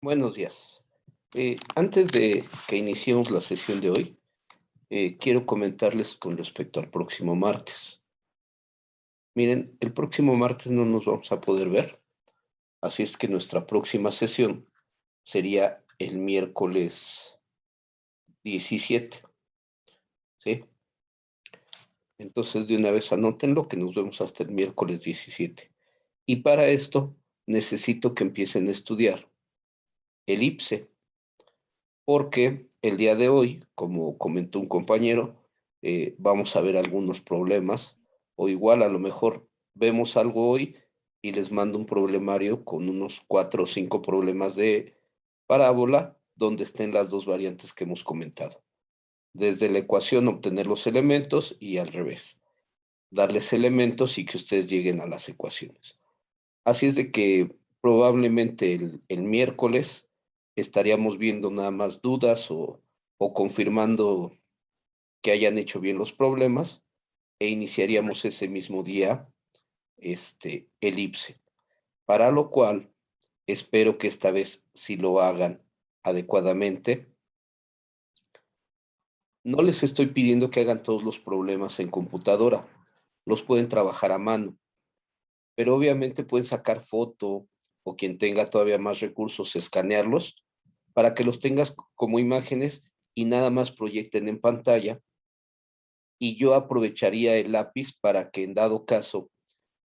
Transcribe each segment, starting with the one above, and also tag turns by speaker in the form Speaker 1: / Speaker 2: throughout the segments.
Speaker 1: Buenos días. Antes de que iniciemos la sesión de hoy, quiero comentarles con respecto al próximo martes. Miren, el próximo martes no nos vamos a poder ver, así es que nuestra próxima sesión sería el miércoles 17, ¿sí? Entonces, de una vez anótenlo que nos vemos hasta el miércoles 17. Y para esto necesito que empiecen a estudiar el IPSE, porque el día de hoy, como comentó un compañero, vamos a ver algunos problemas, o igual a lo mejor vemos algo hoy y les mando un problemario con unos 4 o 5 problemas de parábola donde estén las dos variantes que hemos comentado. Desde la ecuación obtener los elementos y al revés, darles elementos y que ustedes lleguen a las ecuaciones. Así es de que probablemente el miércoles estaríamos viendo nada más dudas o confirmando que hayan hecho bien los problemas e iniciaríamos ese mismo día el IPSE, para lo cual espero que esta vez sí lo hagan adecuadamente. No les estoy pidiendo que hagan todos los problemas en computadora, los pueden trabajar a mano, pero obviamente pueden sacar foto o quien tenga todavía más recursos, escanearlos para que los tengas como imágenes y nada más proyecten en pantalla. Y yo aprovecharía el lápiz para que en dado caso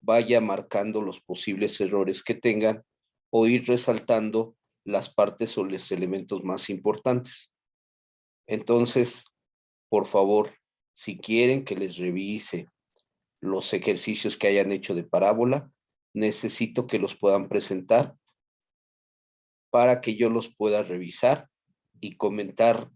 Speaker 1: vaya marcando los posibles errores que tengan o ir resaltando las partes o los elementos más importantes. Entonces, por favor, si quieren que les revise los ejercicios que hayan hecho de parábola, necesito que los puedan presentar para que yo los pueda revisar y comentar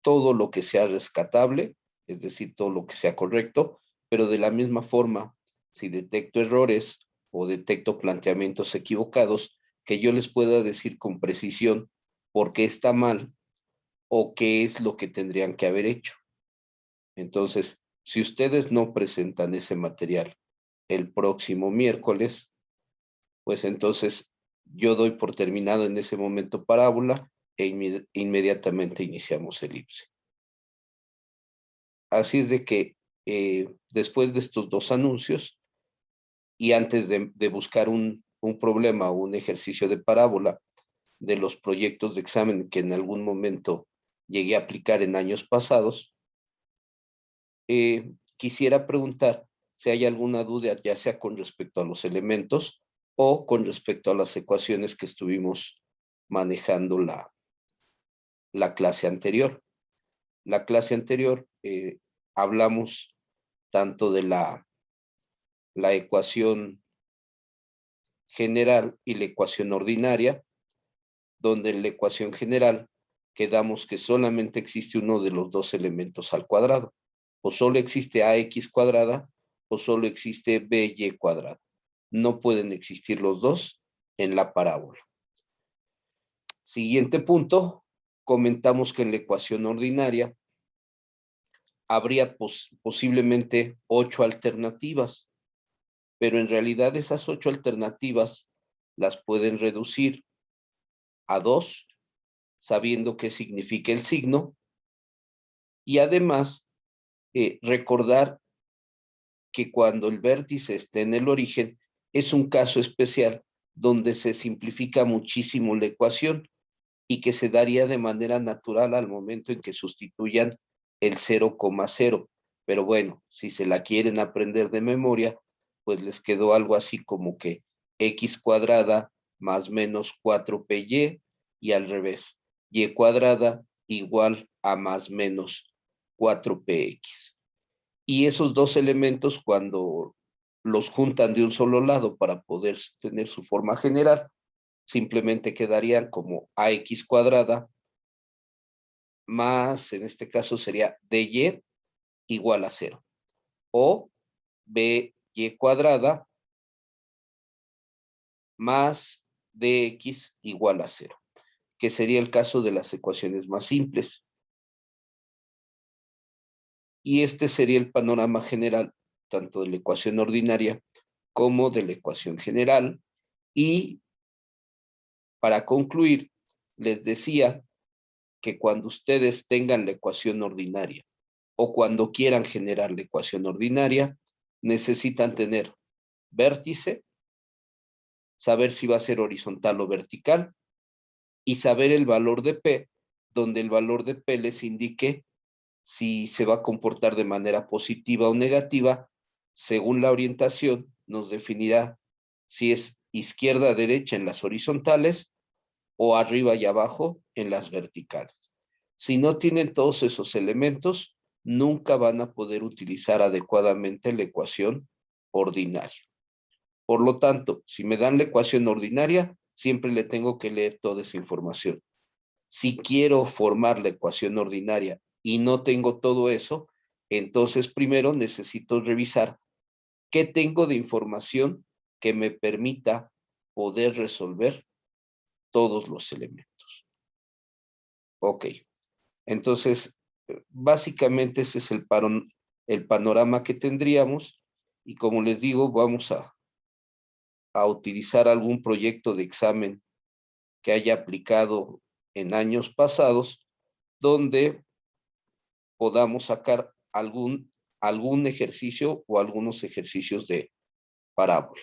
Speaker 1: todo lo que sea rescatable, es decir, todo lo que sea correcto, pero de la misma forma, si detecto errores o detecto planteamientos equivocados, que yo les pueda decir con precisión por qué está mal o qué es lo que tendrían que haber hecho. Entonces, si ustedes no presentan ese material el próximo miércoles, pues entonces yo doy por terminado en ese momento parábola e inmediatamente iniciamos el IPSE. Así es de que después de estos dos anuncios y antes de buscar un problema o un ejercicio de parábola de los proyectos de examen que en algún momento llegué a aplicar en años pasados, quisiera preguntar si hay alguna duda, ya sea con respecto a los elementos o con respecto a las ecuaciones que estuvimos manejando la clase anterior. La clase anterior hablamos tanto de la ecuación general y la ecuación ordinaria, donde en la ecuación general quedamos que solamente existe uno de los dos elementos al cuadrado, o solo existe ax cuadrada o solo existe by cuadrada. No pueden existir los dos en la parábola. Siguiente punto, comentamos que en la ecuación ordinaria habría posiblemente 8 alternativas, pero en realidad esas 8 alternativas las pueden reducir a 2, sabiendo qué significa el signo, y además recordar que cuando el vértice esté en el origen, es un caso especial donde se simplifica muchísimo la ecuación y que se daría de manera natural al momento en que sustituyan el 0,0. Pero bueno, si se la quieren aprender de memoria, pues les quedó algo así como que x cuadrada más menos 4py y al revés, y cuadrada igual a más menos 4px. Y esos dos elementos, cuando los juntan de un solo lado para poder tener su forma general, simplemente quedarían como ax cuadrada más, en este caso sería dy igual a 0. O by cuadrada más dx igual a 0, que sería el caso de las ecuaciones más simples. Y este sería el panorama general, tanto de la ecuación ordinaria como de la ecuación general. Y para concluir, les decía que cuando ustedes tengan la ecuación ordinaria o cuando quieran generar la ecuación ordinaria, necesitan tener vértice, saber si va a ser horizontal o vertical y saber el valor de P, donde el valor de P les indique si se va a comportar de manera positiva o negativa. Según la orientación, nos definirá si es izquierda a derecha en las horizontales o arriba y abajo en las verticales. Si no tienen todos esos elementos, nunca van a poder utilizar adecuadamente la ecuación ordinaria. Por lo tanto, si me dan la ecuación ordinaria, siempre le tengo que leer toda esa información. Si quiero formar la ecuación ordinaria y no tengo todo eso, entonces primero necesito revisar qué tengo de información que me permita poder resolver todos los elementos. Ok, entonces básicamente ese es el panorama que tendríamos y como les digo, vamos a utilizar algún proyecto de examen que haya aplicado en años pasados, donde podamos sacar algún ejercicio o algunos ejercicios de parábola.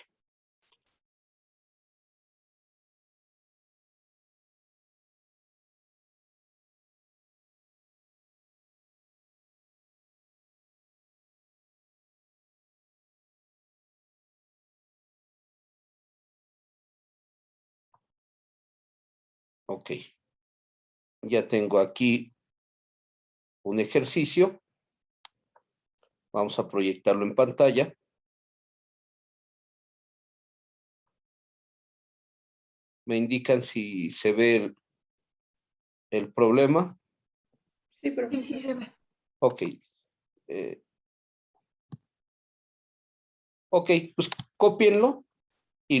Speaker 1: Ok, ya tengo aquí un ejercicio. Vamos a proyectarlo en pantalla. Me indican si se ve el problema.
Speaker 2: Sí, pero sí se ve.
Speaker 1: Ok. Ok, pues cópienlo y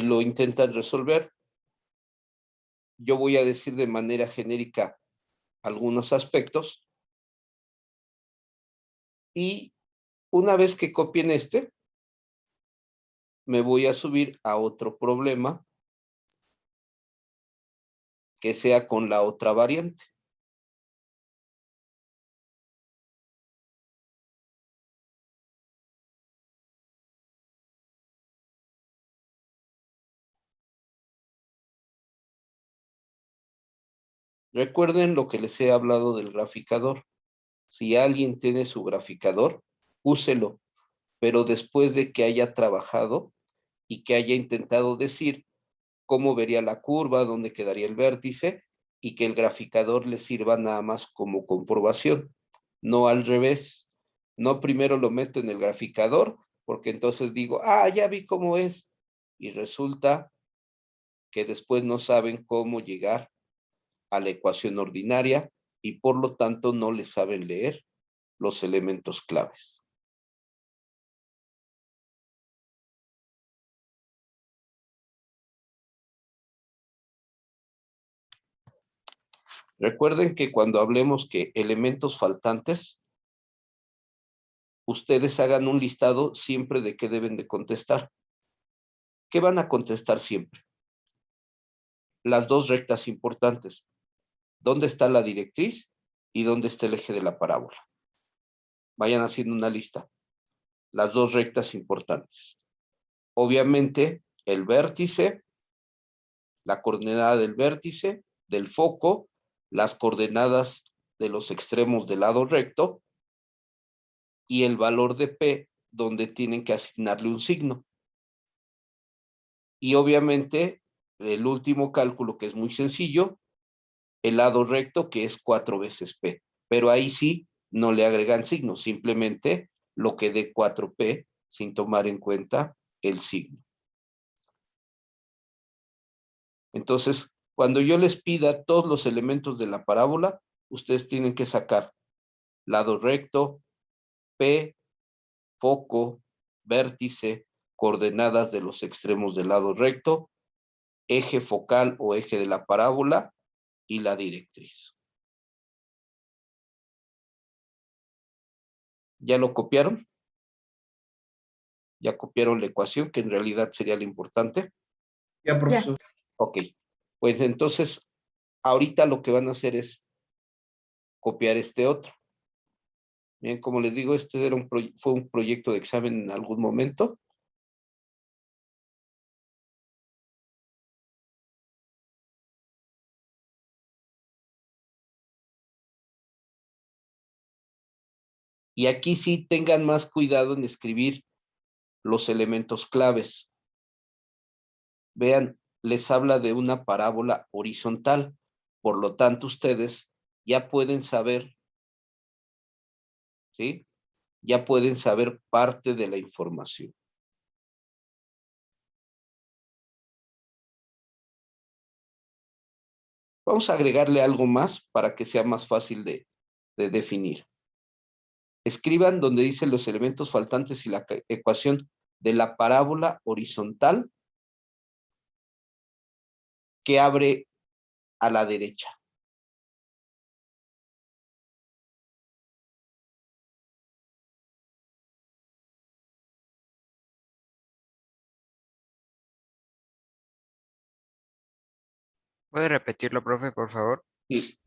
Speaker 1: lo intentan resolver. Yo voy a decir de manera genérica algunos aspectos. Y una vez que copien me voy a subir a otro problema que sea con la otra variante. Recuerden lo que les he hablado del graficador. Si alguien tiene su graficador, úselo, pero después de que haya trabajado y que haya intentado decir cómo vería la curva, dónde quedaría el vértice y que el graficador le sirva nada más como comprobación, no al revés. No primero lo meto en el graficador porque entonces digo, ya vi cómo es y resulta que después no saben cómo llegar a la ecuación ordinaria y por lo tanto no le saben leer los elementos claves. Recuerden que cuando hablemos que elementos faltantes, ustedes hagan un listado siempre de qué deben de contestar. ¿Qué van a contestar siempre? Las dos rectas importantes. ¿Dónde está la directriz y dónde está el eje de la parábola? Vayan haciendo una lista. Las dos rectas importantes. Obviamente, el vértice, la coordenada del vértice, del foco, las coordenadas de los extremos del lado recto y el valor de P, donde tienen que asignarle un signo. Y obviamente, el último cálculo, que es muy sencillo, el lado recto, que es 4 veces P. Pero ahí sí, no le agregan signo, simplemente lo que dé 4P sin tomar en cuenta el signo. Entonces, cuando yo les pida todos los elementos de la parábola, ustedes tienen que sacar lado recto, P, foco, vértice, coordenadas de los extremos del lado recto, eje focal o eje de la parábola y la directriz. ¿Ya lo copiaron? ¿Ya copiaron la ecuación, que en realidad sería lo importante?
Speaker 2: Ya, profesor.
Speaker 1: Ok, pues entonces, ahorita lo que van a hacer es copiar este otro. Bien, como les digo, este era fue un proyecto de examen en algún momento. Y aquí sí tengan más cuidado en escribir los elementos claves. Vean, les habla de una parábola horizontal. Por lo tanto, ustedes ya pueden saber, ¿sí? Ya pueden saber parte de la información. Vamos a agregarle algo más para que sea más fácil de definir. Escriban donde dice los elementos faltantes y la ecuación de la parábola horizontal que abre a la derecha.
Speaker 3: ¿Puede repetirlo, profe, por favor?
Speaker 1: Y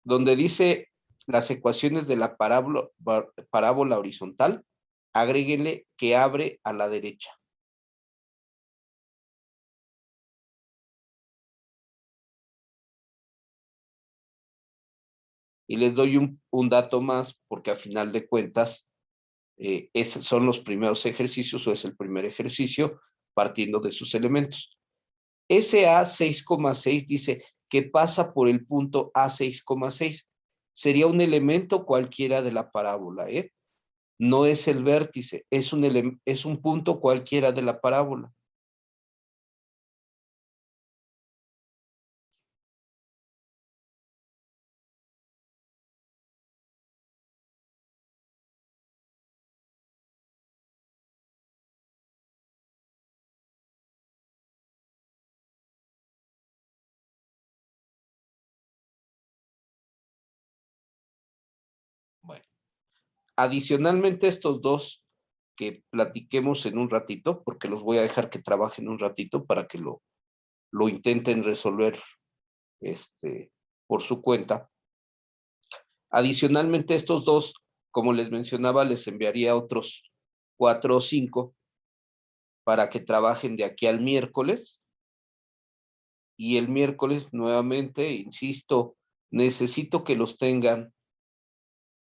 Speaker 1: donde dice las ecuaciones de la parábola horizontal, agréguenle que abre a la derecha. Y les doy un dato más, porque a final de cuentas, son los primeros ejercicios o es el primer ejercicio partiendo de sus elementos. SA 6,6 dice que pasa por el punto A 6,6. Sería un elemento cualquiera de la parábola, ¿eh? No es el vértice, es un punto cualquiera de la parábola. Bueno, adicionalmente estos dos que platiquemos en un ratito, porque los voy a dejar que trabajen un ratito para que lo intenten resolver por su cuenta. Adicionalmente estos dos, como les mencionaba, les enviaría otros 4 o 5 para que trabajen de aquí al miércoles. Y el miércoles nuevamente, insisto, necesito que los tengan,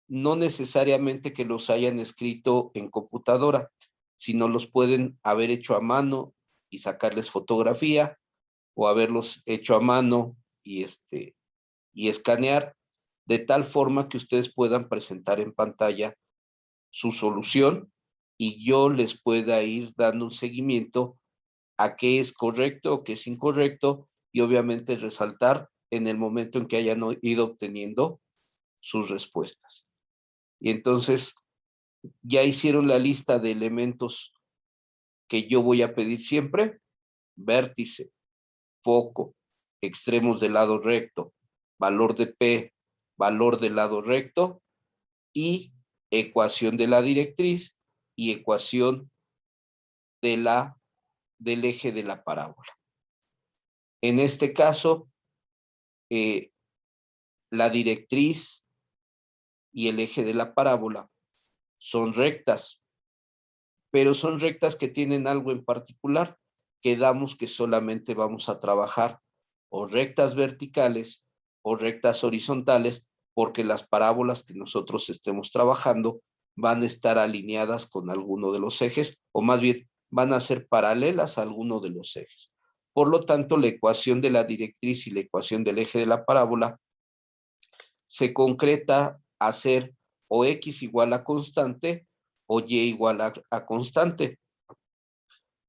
Speaker 1: no necesariamente que los hayan escrito en computadora, sino los pueden haber hecho a mano y sacarles fotografía, o haberlos hecho a mano y escanear, de tal forma que ustedes puedan presentar en pantalla su solución y yo les pueda ir dando un seguimiento a qué es correcto o qué es incorrecto, y obviamente resaltar en el momento en que hayan ido obteniendo sus respuestas. Y entonces ya hicieron la lista de elementos que yo voy a pedir siempre: vértice, foco, extremos del lado recto, valor de P, valor del lado recto y ecuación de la directriz y ecuación del eje de la parábola. En este caso, la directriz y el eje de la parábola son rectas, pero son rectas que tienen algo en particular. Quedamos que solamente vamos a trabajar o rectas verticales o rectas horizontales, porque las parábolas que nosotros estemos trabajando van a estar alineadas con alguno de los ejes, o más bien van a ser paralelas a alguno de los ejes. Por lo tanto, la ecuación de la directriz y la ecuación del eje de la parábola se concreta a ser o x igual a constante o y igual a constante.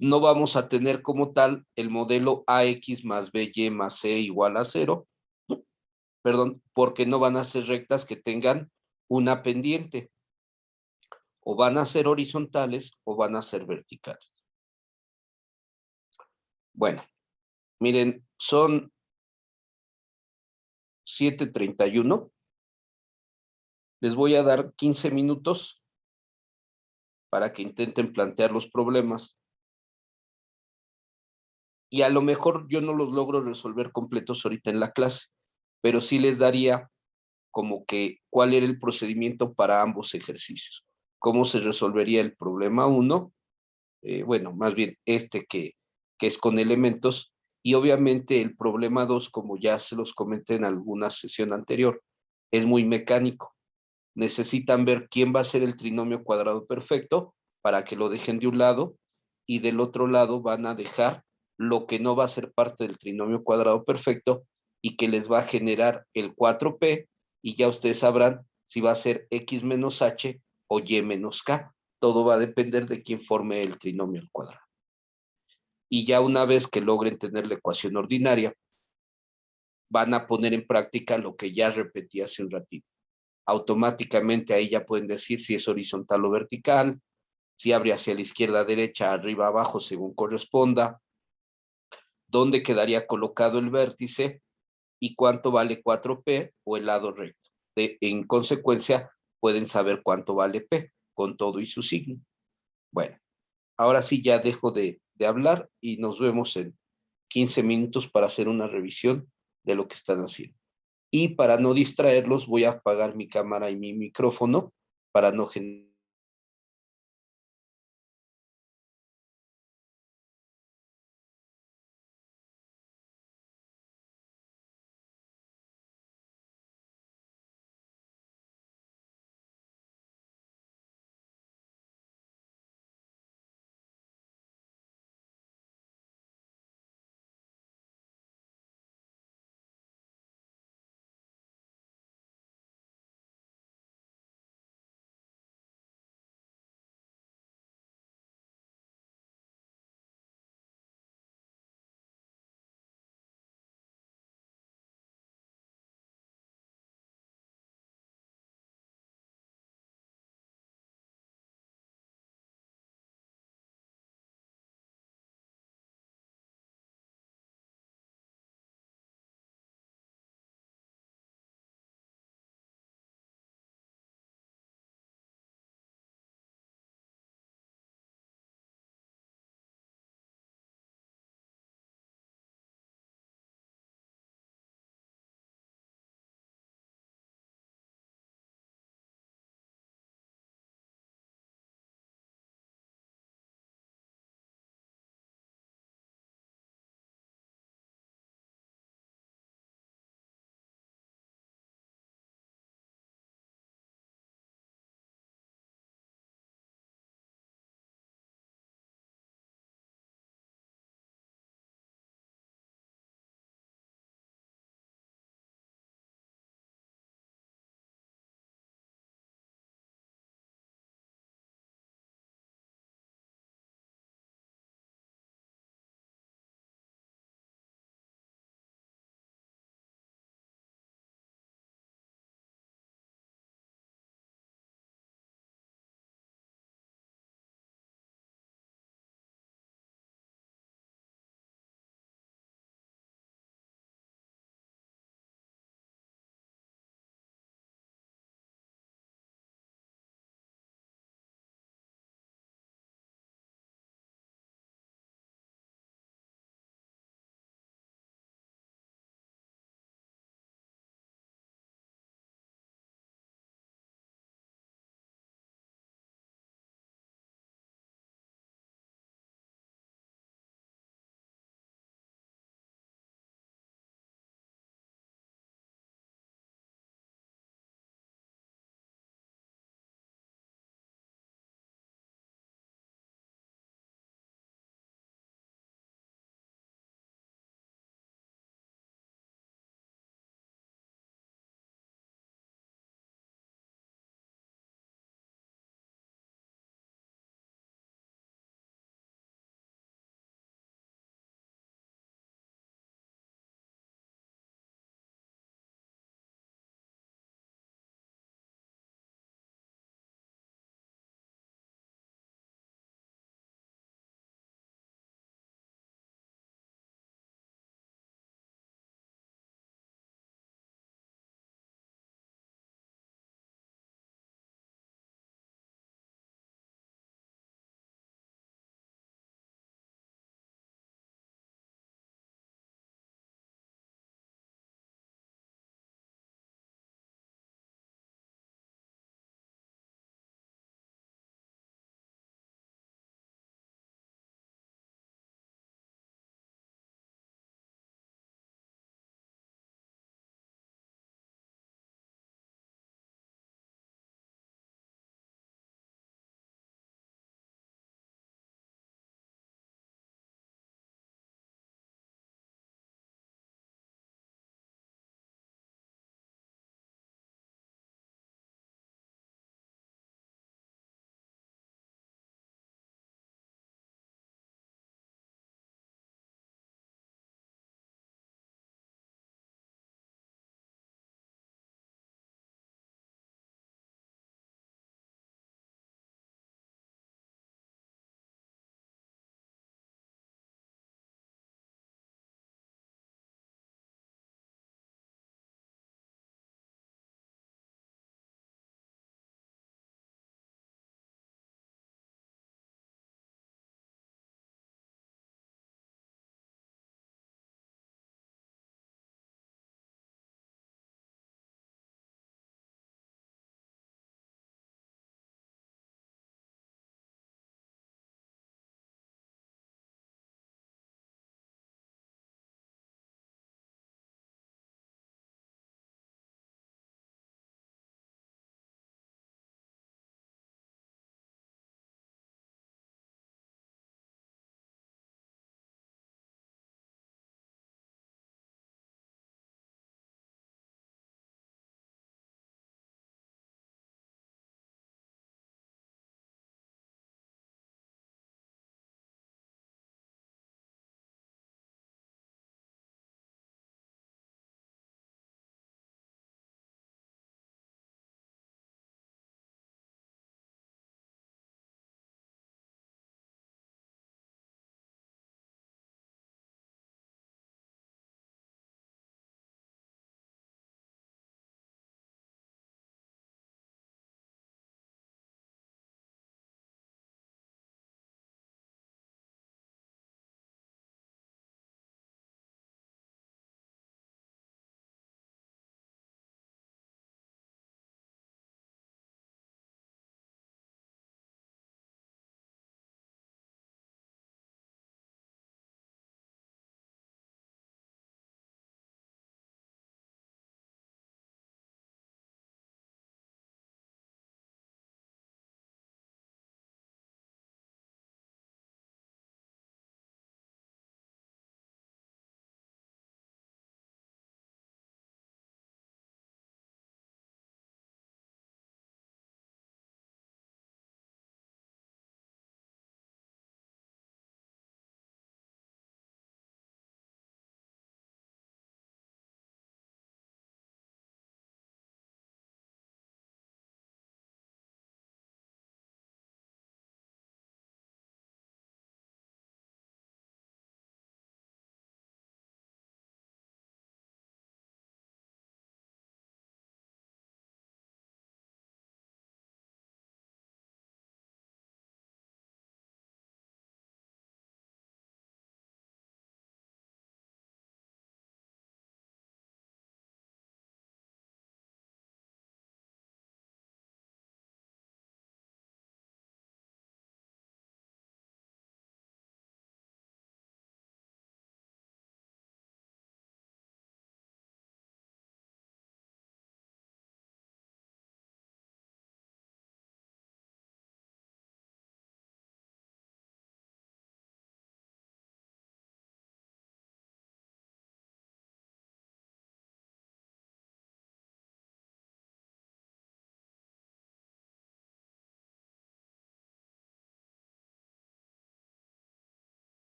Speaker 1: No vamos a tener como tal el modelo ax más by más c igual a 0, perdón, porque no van a ser rectas que tengan una pendiente. O van a ser horizontales o van a ser verticales. Bueno, miren, son 7:31. Les voy a dar 15 minutos para que intenten plantear los problemas. Y a lo mejor yo no los logro resolver completos ahorita en la clase, pero sí les daría como que cuál era el procedimiento para ambos ejercicios. Cómo se resolvería el problema 1, bueno, más bien que es con elementos, y obviamente el problema 2, como ya se los comenté en alguna sesión anterior, es muy mecánico. Necesitan ver quién va a ser el trinomio cuadrado perfecto para que lo dejen de un lado, y del otro lado van a dejar lo que no va a ser parte del trinomio cuadrado perfecto y que les va a generar el 4p, y ya ustedes sabrán si va a ser x menos h o y menos k. Todo va a depender de quién forme el trinomio al cuadrado. Y ya una vez que logren tener la ecuación ordinaria, van a poner en práctica lo que ya repetí hace un ratito. Automáticamente ahí ya pueden decir si es horizontal o vertical, si abre hacia la izquierda, derecha, arriba, abajo, según corresponda, dónde quedaría colocado el vértice y cuánto vale 4p o el lado recto. En consecuencia, pueden saber cuánto vale p con todo y su signo. Bueno, ahora sí ya dejo de hablar y nos vemos en 15 minutos para hacer una revisión de lo que están haciendo. Y para no distraerlos, voy a apagar mi cámara y mi micrófono para no generar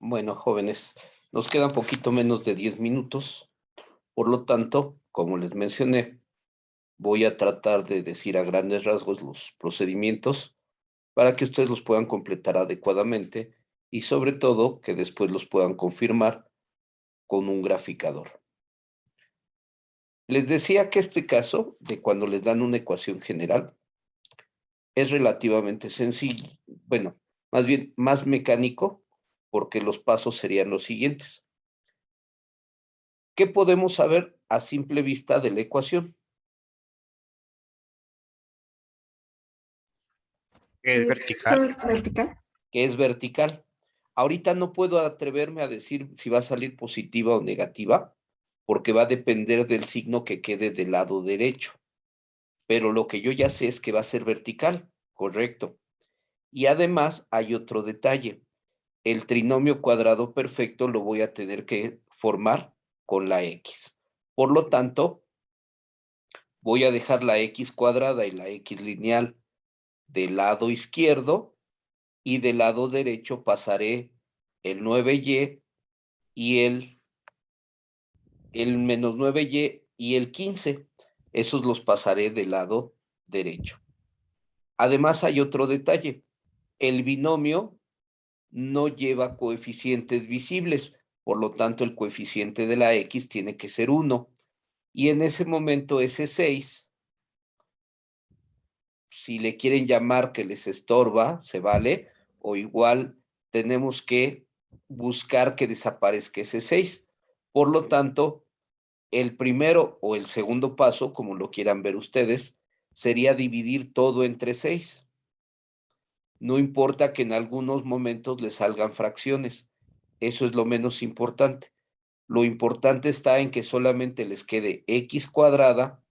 Speaker 1: Bueno, jóvenes, nos queda un poquito menos de 10 minutos. Por lo tanto, como les mencioné, voy a tratar de decir a grandes rasgos los procedimientos para que ustedes los puedan completar adecuadamente y sobre todo que después los puedan confirmar con un graficador. Les decía que este caso de cuando les dan una ecuación general es relativamente sencillo, bueno, más bien más mecánico, porque los pasos serían los siguientes. ¿Qué podemos saber a simple vista de la ecuación?
Speaker 3: ¿Es vertical?
Speaker 2: Vertical.
Speaker 1: Que es vertical. Ahorita no puedo atreverme a decir si va a salir positiva o negativa, porque va a depender del signo que quede del lado derecho. Pero lo que yo ya sé es que va a ser vertical, correcto. Y además hay otro detalle. El trinomio cuadrado perfecto lo voy a tener que formar con la x. Por lo tanto, voy a dejar la x cuadrada y la x lineal del lado izquierdo y del lado derecho pasaré el 9y y el menos 9y y el 15. Esos los pasaré del lado derecho. Además hay otro detalle. El binomio no lleva coeficientes visibles, por lo tanto el coeficiente de la x tiene que ser 1. Y en ese momento ese 6, si le quieren llamar que les estorba, se vale, o igual tenemos que buscar que desaparezca ese 6. Por lo tanto, el primero o el segundo paso, como lo quieran ver ustedes, sería dividir todo entre 6. No importa que en algunos momentos les salgan fracciones, eso es lo menos importante. Lo importante está en que solamente les quede x cuadrada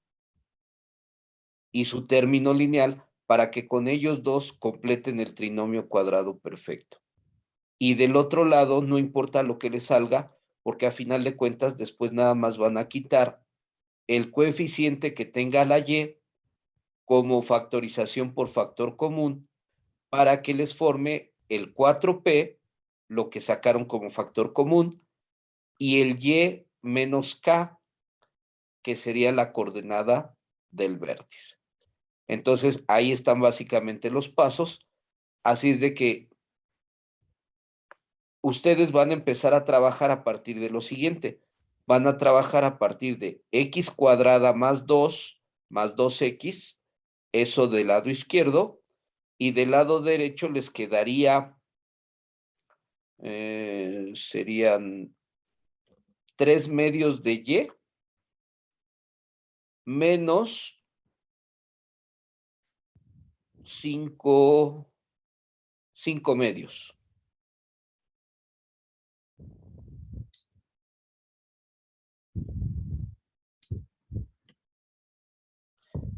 Speaker 1: y su término lineal para que con ellos dos completen el trinomio cuadrado perfecto. Y del otro lado, no importa lo que les salga, porque a final de cuentas después nada más van a quitar el coeficiente que tenga la y como factorización por factor común para que les forme el 4p, lo que sacaron como factor común, y el y menos k, que sería la coordenada del vértice. Entonces, ahí están básicamente los pasos. Así es de que ustedes van a empezar a trabajar a partir de lo siguiente. Van a trabajar a partir de x cuadrada más 2 más 2x, eso del lado izquierdo, y del lado derecho les quedaría, serían 3 medios de y menos 5 medios.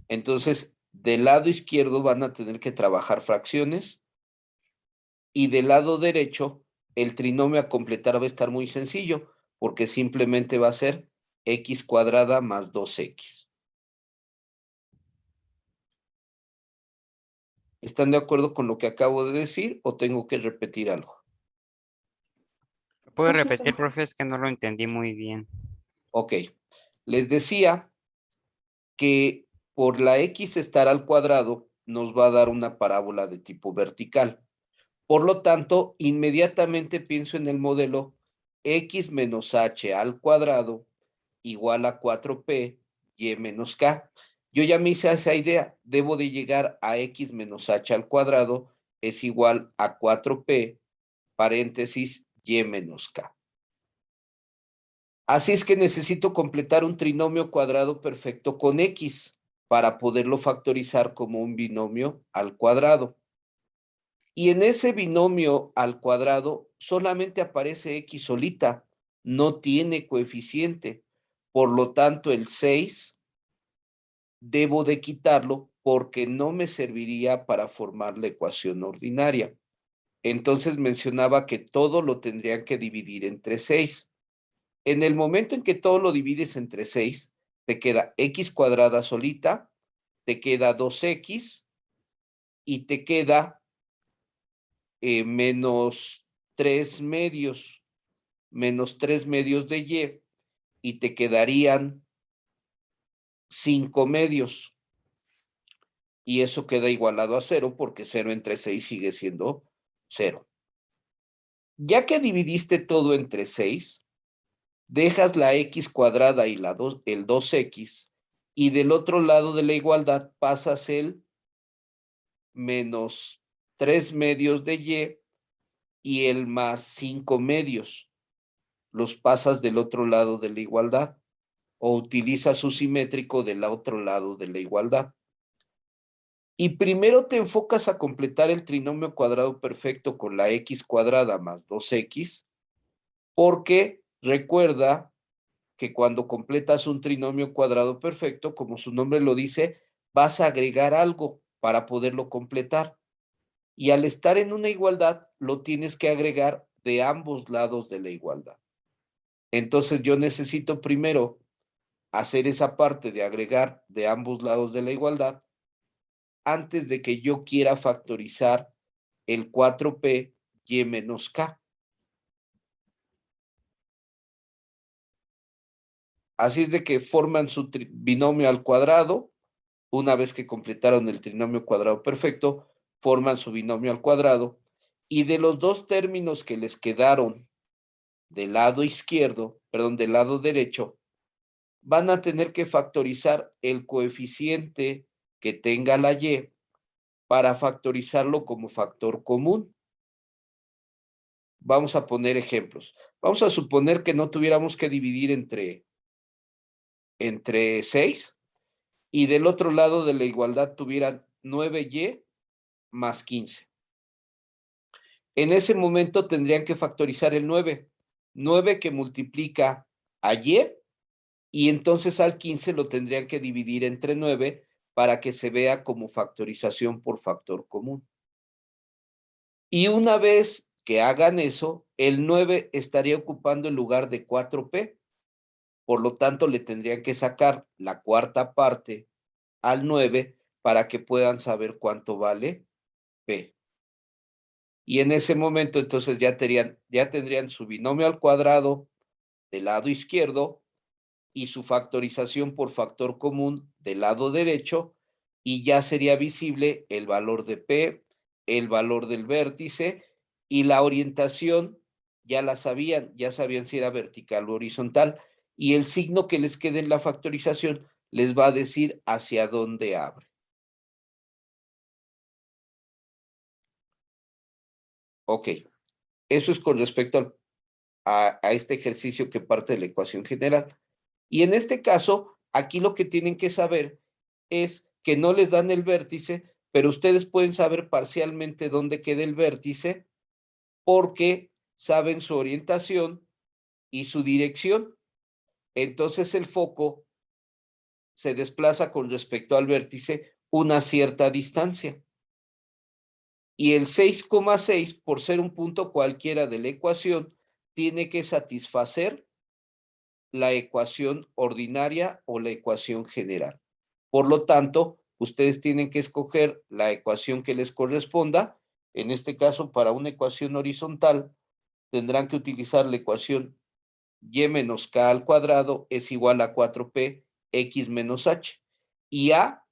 Speaker 1: Entonces, del lado izquierdo van a tener que trabajar fracciones y del lado derecho el trinomio a completar va a estar muy sencillo porque simplemente va a ser x cuadrada más 2x. ¿Están de acuerdo con lo que acabo de decir o tengo que repetir algo?
Speaker 3: ¿Puede
Speaker 2: Eso
Speaker 3: repetir,
Speaker 2: está.
Speaker 3: profe? Es que no lo entendí muy bien.
Speaker 1: Ok, les decía que por la x estar al cuadrado nos va a dar una parábola de tipo vertical. Por lo tanto, inmediatamente pienso en el modelo x menos h al cuadrado igual a 4p y menos k. Yo ya me hice esa idea, debo de llegar a x menos h al cuadrado es igual a 4p paréntesis y menos k. Así es que necesito completar un trinomio cuadrado perfecto con x para poderlo factorizar como un binomio al cuadrado. Y en ese binomio al cuadrado solamente aparece x solita, no tiene coeficiente. Por lo tanto, el 6 debo de quitarlo porque no me serviría para formar la ecuación ordinaria. Entonces mencionaba que todo lo tendrían que dividir entre 6. En el momento en que todo lo divides entre 6, te queda x cuadrada solita, te queda 2x y te queda menos 3 medios menos 3 medios de y, y te quedarían 5 medios. Y eso queda igualado a 0 porque 0 entre 6 sigue siendo 0. Ya que dividiste todo entre 6, dejas la x cuadrada y el 2x, y del otro lado de la igualdad pasas el menos 3 medios de y el más 5 medios. Los pasas del otro lado de la igualdad o utilizas su simétrico del otro lado de la igualdad. Y primero te enfocas a completar el trinomio cuadrado perfecto con la x cuadrada más 2x, porque recuerda que cuando completas un trinomio cuadrado perfecto, como su nombre lo dice, vas a agregar algo para poderlo completar. Y al estar en una igualdad, lo tienes que agregar de ambos lados de la igualdad. Entonces yo necesito primero hacer esa parte de agregar de ambos lados de la igualdad antes de que yo quiera factorizar el 4p y menos k. Así es de que forman su binomio al cuadrado. Una vez que completaron el trinomio cuadrado perfecto, forman su binomio al cuadrado. Y de los dos términos que les quedaron del lado izquierdo, perdón, del lado derecho, van a tener que factorizar el coeficiente que tenga la y para factorizarlo como factor común. Vamos a poner ejemplos. Vamos a suponer que no tuviéramos que dividir entre 6 y del otro lado de la igualdad tuvieran 9y más 15. En ese momento tendrían que factorizar el 9. 9 que multiplica a y entonces al 15 lo tendrían que dividir entre 9 para que se vea como factorización por factor común. Y una vez que hagan eso, el 9 estaría ocupando el lugar de 4p. Por lo tanto, le tendrían que sacar la cuarta parte al 9 para que puedan saber cuánto vale p. Y en ese momento, entonces, ya tendrían su binomio al cuadrado del lado izquierdo y su factorización por factor común del lado derecho, y ya sería visible el valor de p, el valor del vértice, y la orientación ya la sabían, ya sabían si era vertical o horizontal, y el signo que les quede en la factorización les va a decir hacia dónde abre. Ok, eso es con respecto a este ejercicio que parte de la ecuación general. Y en este caso, aquí lo que tienen que saber es que no les dan el vértice, pero ustedes pueden saber parcialmente dónde queda el vértice porque saben su orientación y su dirección. Entonces el foco se desplaza con respecto al vértice una cierta distancia. Y el 6,6, por ser un punto cualquiera de la ecuación, tiene que satisfacer la ecuación ordinaria o la ecuación general. Por lo tanto, ustedes tienen que escoger la ecuación que les corresponda. En este caso, para una ecuación horizontal, tendrán que utilizar la ecuación y menos k al cuadrado es igual a 4p x menos h. Y a